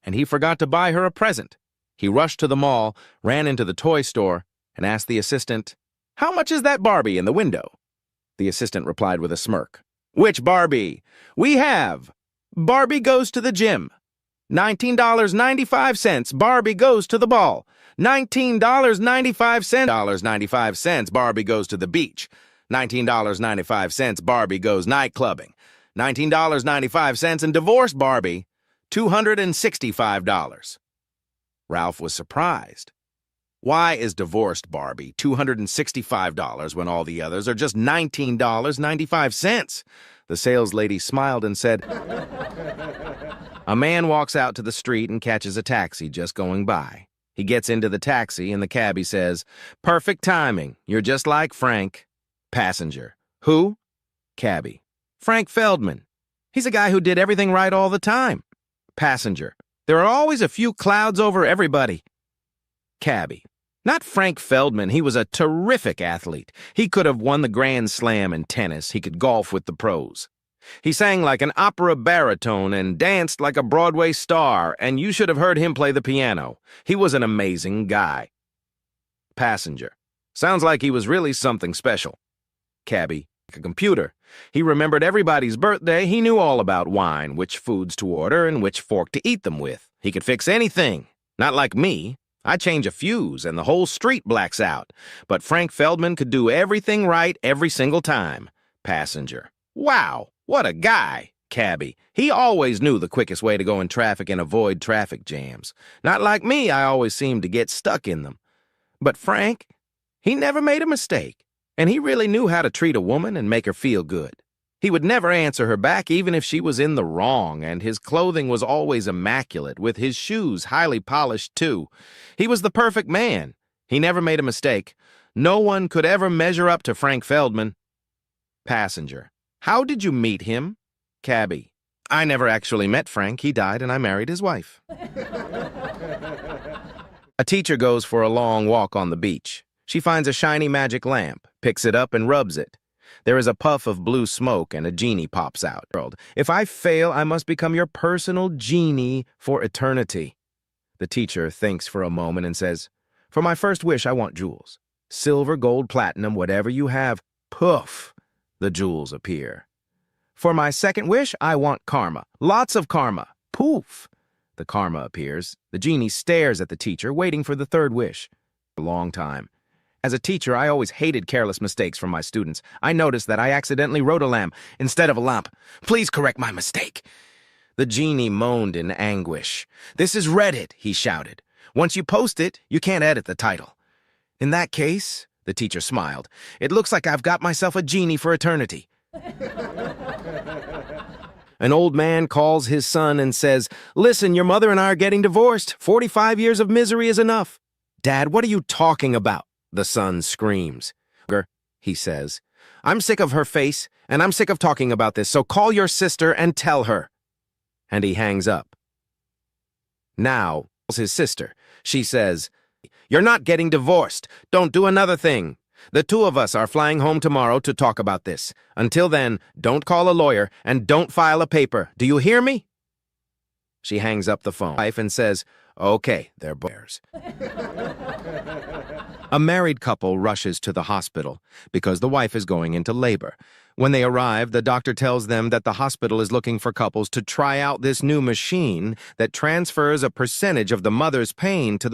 and he forgot to buy her a present. He rushed to the mall, ran into the toy store, and asked the assistant, "How much is that Barbie in the window?" The assistant replied with a smirk, "Which Barbie? We have Barbie goes to the gym. $19.95, Barbie goes to the ball. $19.95, Barbie goes to the beach. $19.95, Barbie goes night clubbing. $19.95, and divorced Barbie, $265. Ralph was surprised. Why is divorced Barbie $265 when all the others are just $19.95? The sales lady smiled and said, "A man walks out to the street and catches a taxi just going by. He gets into the taxi and the cabbie says, 'Perfect timing. You're just like Frank.' Passenger, 'Who?' Cabbie, 'Frank Feldman. He's a guy who did everything right all the time.' Passenger, 'There are always a few clouds over everybody.' Cabbie, 'Not Frank Feldman. He was a terrific athlete. He could have won the Grand Slam in tennis. He could golf with the pros. He sang like an opera baritone and danced like a Broadway star, and you should have heard him play the piano. He was an amazing guy.' Passenger, 'Sounds like he was really something special.' Cabbie, 'Like a computer. He remembered everybody's birthday. He knew all about wine, which foods to order, and which fork to eat them with. He could fix anything. Not like me. I change a fuse and the whole street blacks out. But Frank Feldman could do everything right every single time.' Passenger, 'Wow, what a guy.' Cabbie, 'He always knew the quickest way to go in traffic and avoid traffic jams. Not like me, I always seemed to get stuck in them. But Frank, he never made a mistake, and he really knew how to treat a woman and make her feel good. He would never answer her back even if she was in the wrong, and his clothing was always immaculate, with his shoes highly polished too. He was the perfect man. He never made a mistake. No one could ever measure up to Frank Feldman.' Passenger, 'How did you meet him?' Cabbie, 'I never actually met Frank. He died and I married his wife.' A teacher goes for a long walk on the beach. She finds a shiny magic lamp, picks it up and rubs it. There is a puff of blue smoke and a genie pops out. 'If I fail, I must become your personal genie for eternity.' The teacher thinks for a moment and says, 'For my first wish, I want jewels. Silver, gold, platinum, whatever you have.' Poof! The jewels appear. 'For my second wish, I want karma. Lots of karma.' Poof! The karma appears. The genie stares at the teacher, waiting for the third wish. A long time. As a teacher, I always hated careless mistakes from my students. I noticed that I accidentally wrote a lamp instead of a lamp. Please correct my mistake." The genie moaned in anguish. "This is Reddit," he shouted. "Once you post it, you can't edit the title." "In that case," the teacher smiled, "it looks like I've got myself a genie for eternity." An old man calls his son and says, "Listen, your mother and I are getting divorced. 45 years of misery is enough." "Dad, what are you talking about?" the son screams. He says, "I'm sick of her face, and I'm sick of talking about this, so call your sister and tell her." And he hangs up. Now, his sister. She says, "You're not getting divorced. Don't do another thing. The two of us are flying home tomorrow to talk about this. Until then, don't call a lawyer and don't file a paper. Do you hear me?" She hangs up the phone and says, "Okay, they're bears." A married couple rushes to the hospital because the wife is going into labor. When they arrive, the doctor tells them that the hospital is looking for couples to try out this new machine that transfers a percentage of the mother's pain to the